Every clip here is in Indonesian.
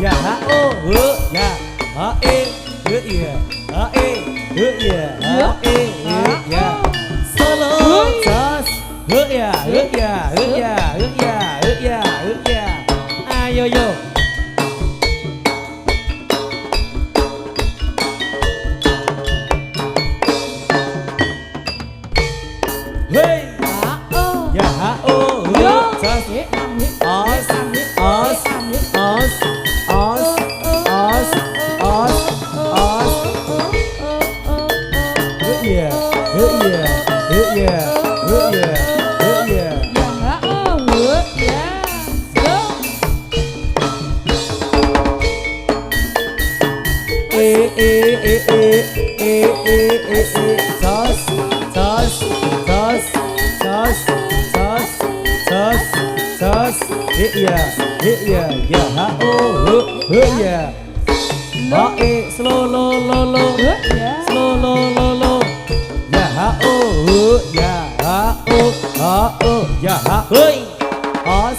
ya ha o ya ha e ya ha e ya ha e ya solo just ya ayo yo hey ya ha o just slow lo lo lo slow lo lo lo ya ha o ya ha o ya ha ơi os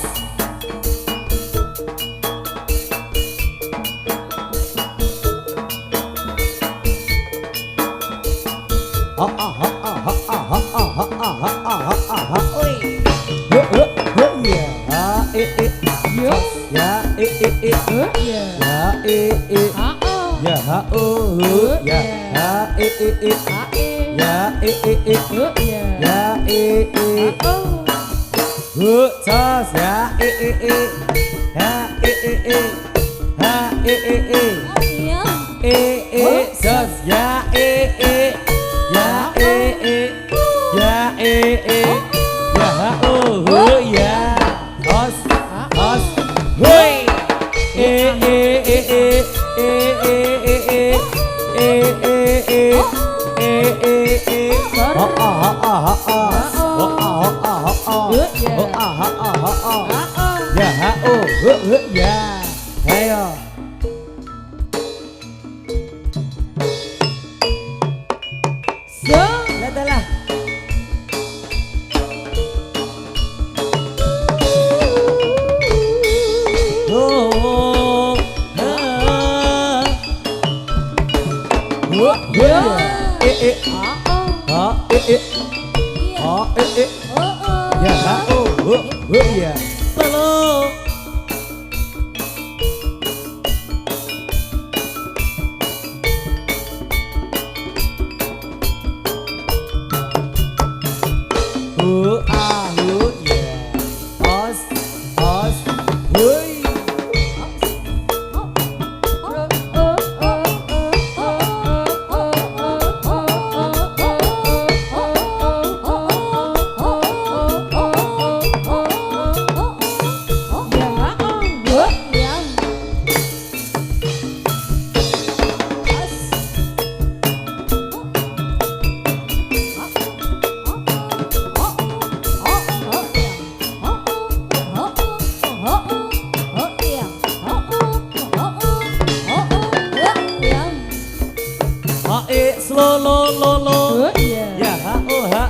ya ha o ya ha e ya e ya e ta ya e ha e ha e just ya e ya ya ha o ya os hey slow lo lo lo ya ha o ya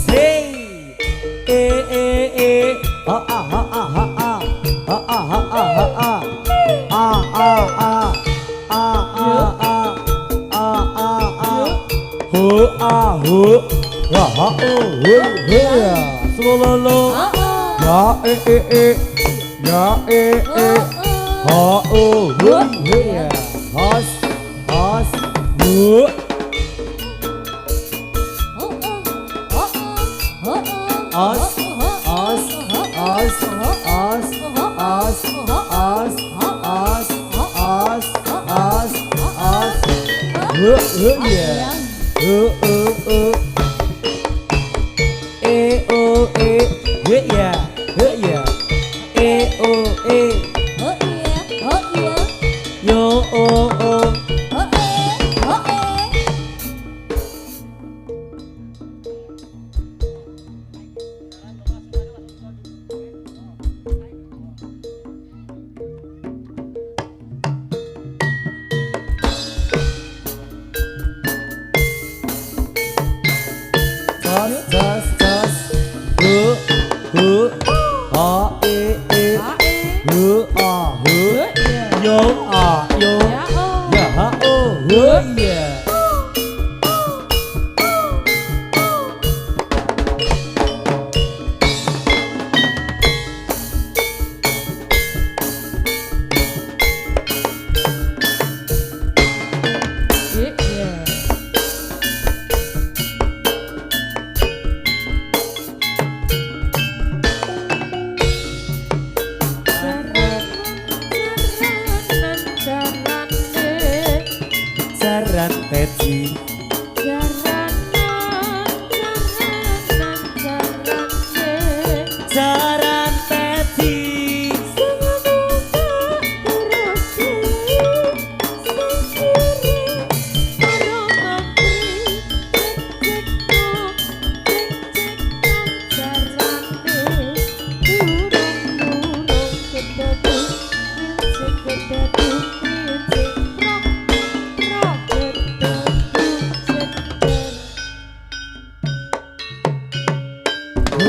say slow lo lo ya ha o ya os Just,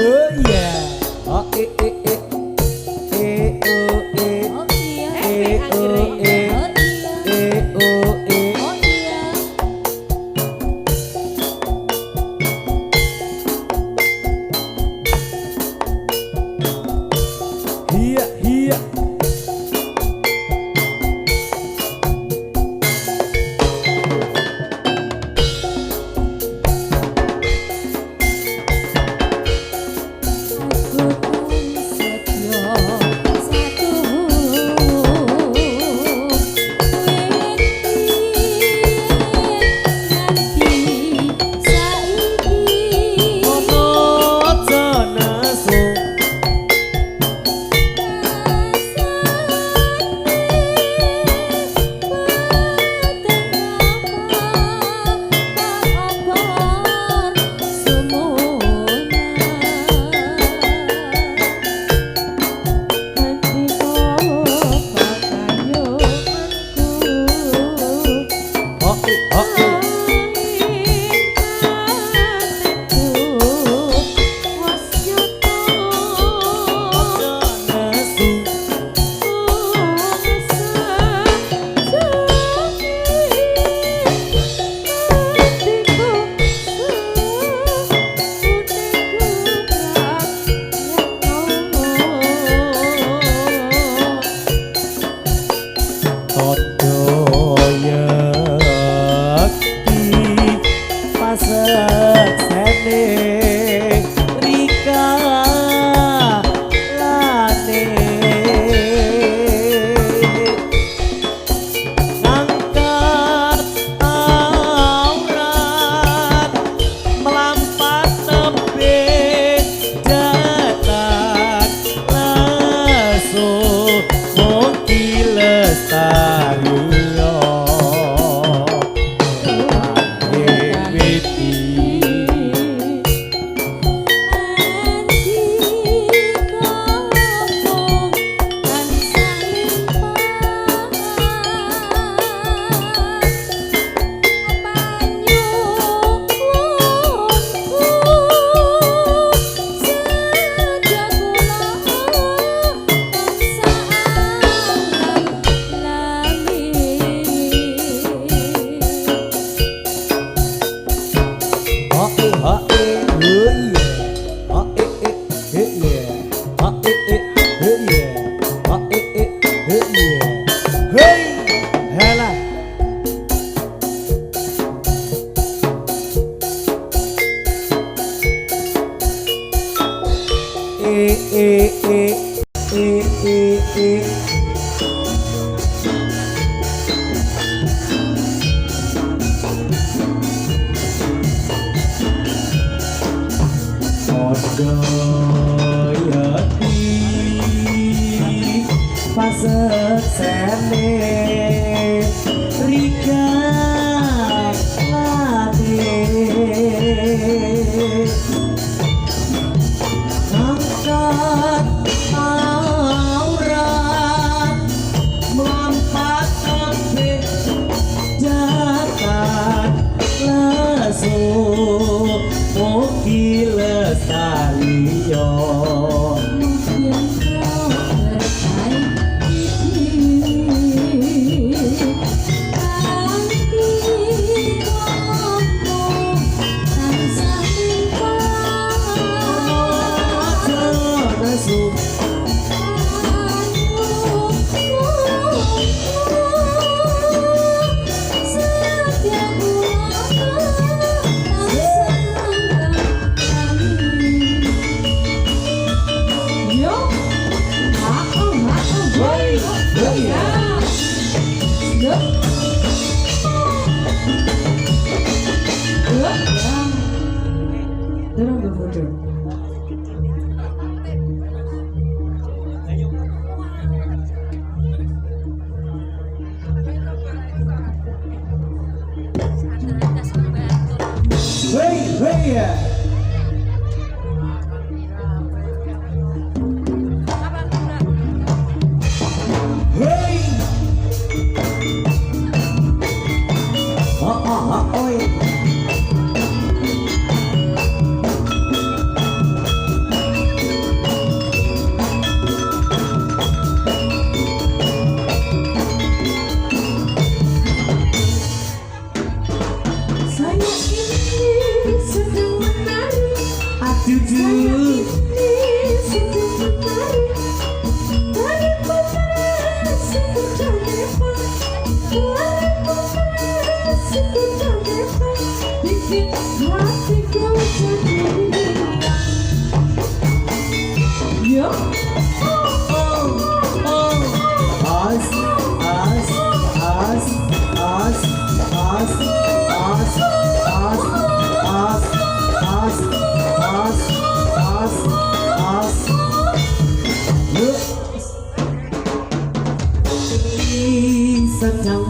oh yeah, oh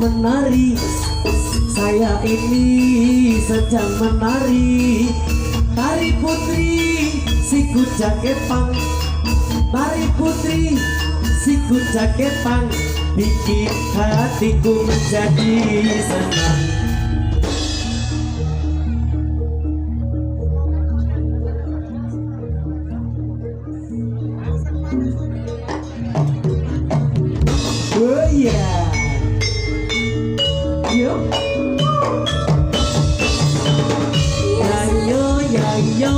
menari, saya ini sedang menari. Tari putri si kuda kepang, tari putri si kuda kepang, bikin hatiku menjadi senang. Oh yeah, yo, ya yo.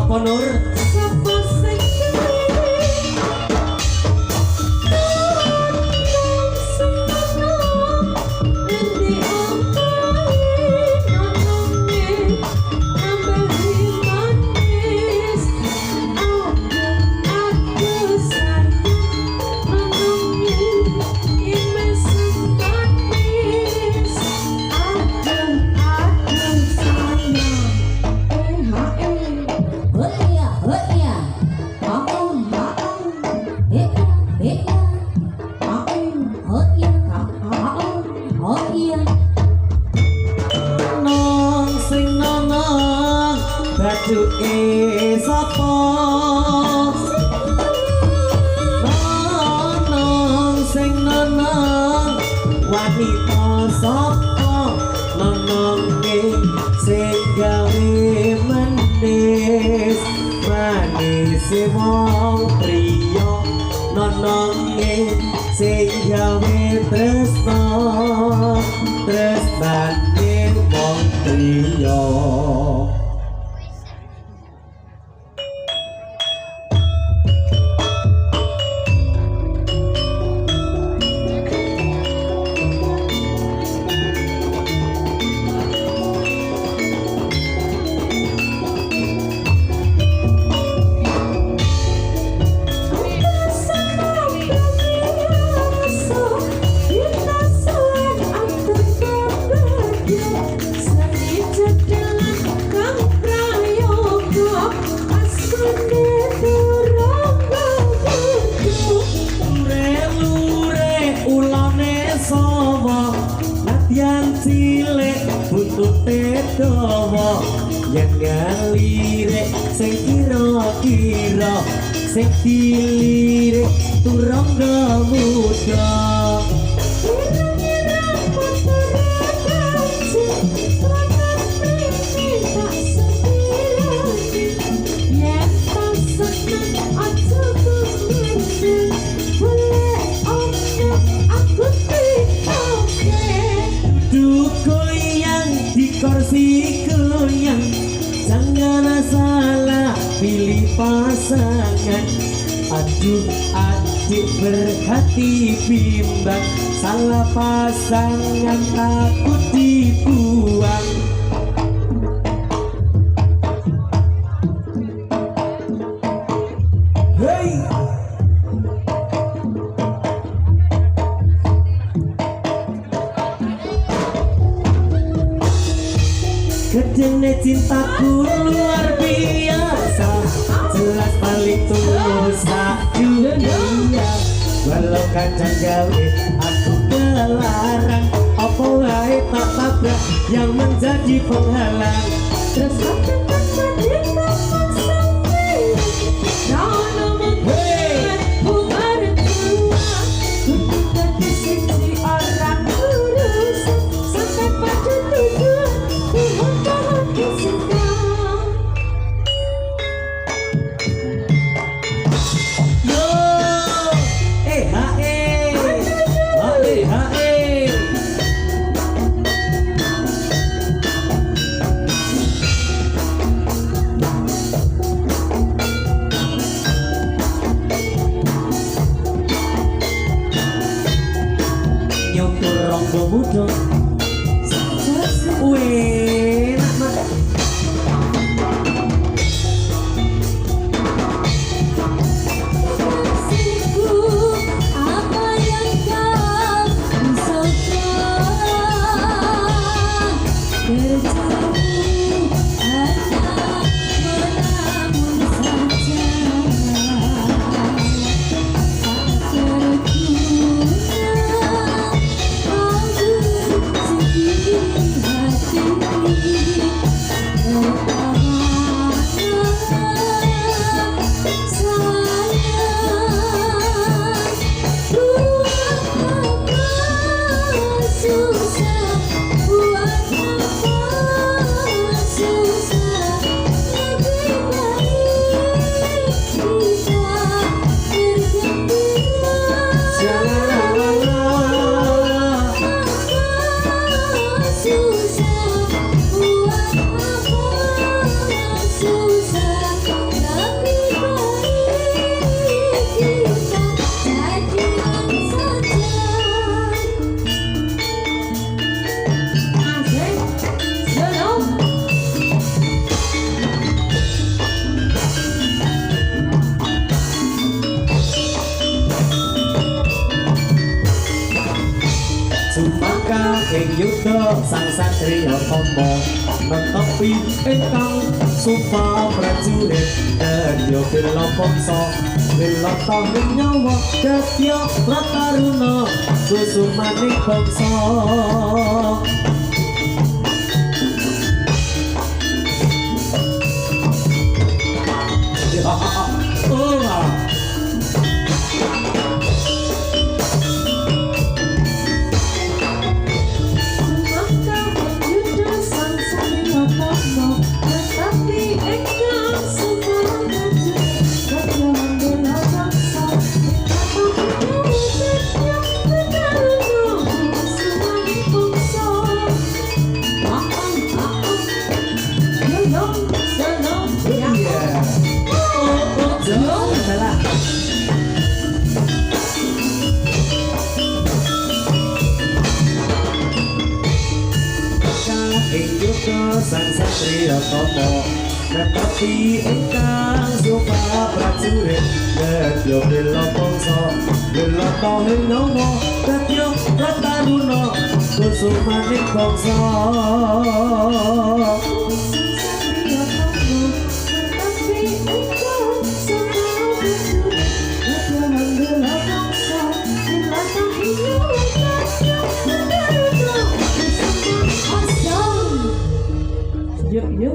Apa Nur? Sapa nonong sing nonong wanita sapa nononge sing gawe manis manis wong priya nononge sing gawe tresno tresnane wong priya. Dawa yang ngalire sing kira-kira sing dilire turangga muda kursi goyang, jangan salah pilih pasangan. Adik-adik berhati bimbang, salah pasangan takut dibuang. Hey! Gedene cintaku luar biasa, jelas paling tulus sak dunia. Walau kadang gawe aku kelarang, apa wae tak tabrak yang menjadi penghalang. Terus aku tak jadi terpaksa jangan mengharap bukan tua. Untuk tadi sisi orang lurus sampai pada tujuan. Satria Tomo netepi ingkang sumpah prajurit Dadya bela bangsa bela tanggung nyawa Dadya prataruna kusumaning bangsa sang Satria Tomo netepi ingkang sumpah prajurit Dadya bela bangsa bela tanggung nyawa Dadya prataruna kusumaning bangsa yuk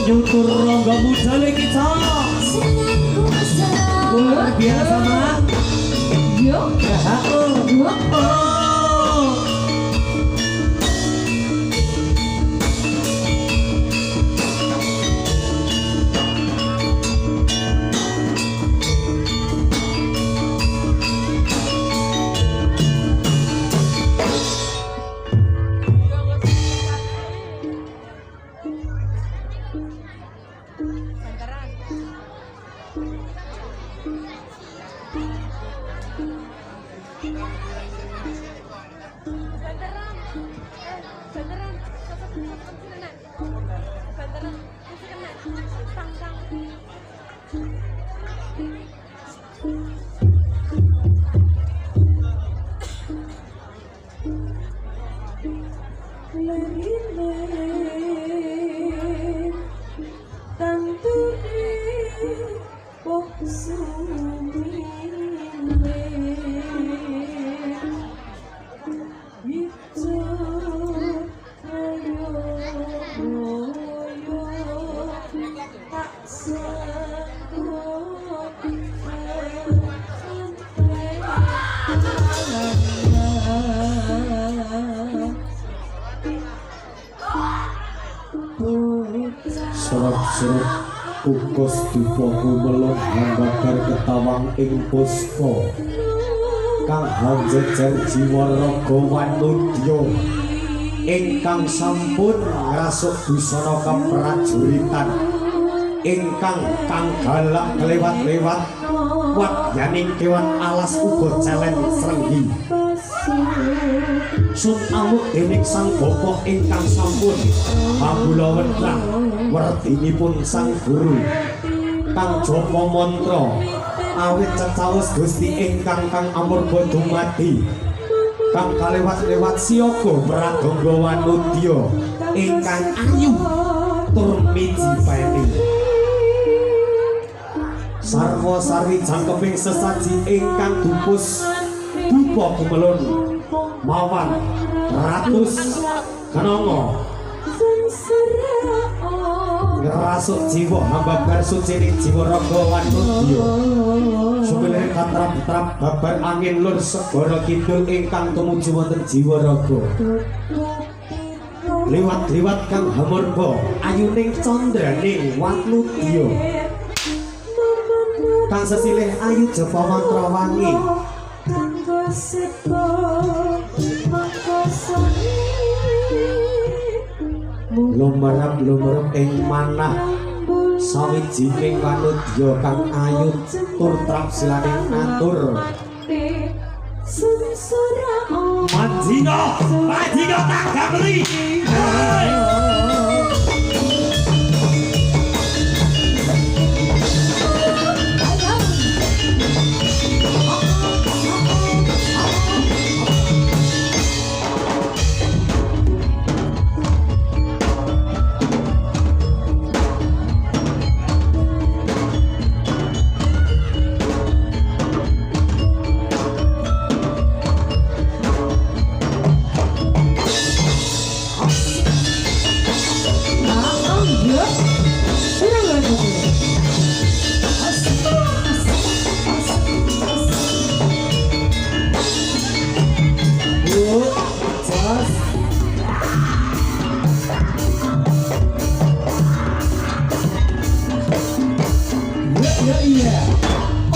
nyukur rongga budale kita luar biasa mak yuk Serat-serat ukus dipoku melon hambakar ketawang ing puspa kang hanjejer jiwa raga wanudya ingkang sampun ngrasuk busana keprajuritan ingkang kang galak kelewat-lewat wadyaning kewan alas uga celen srenggi sun amuk dening sang bapa ingkang sampun mabula wedhang werdinipun sang guru kang japa mantra awit cecawus Gusti ingkang kang amurba dumadi kang kalewat-lewat siyaga Pragangga Wanudya ingkang ayu tur miji peni sarwa sari jangkeping sesaji ingkang dupus dupa gumelun mawan ratus kenanga ngerasuk jiwa hambabar sucining jiwa raga Wanudya sumilir katrap-trap babar angin lur segara kidul ingkang tumuju wonten jiwa raga liwat-liwat kang hamurba ayuning candraning Wanudya kang sesilih ayu japa mantra wangi lumerep ing manah sawijining Wanudya kang ayu tur trapsilaning atur Manjina tak gamli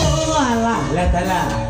Oh alah, lah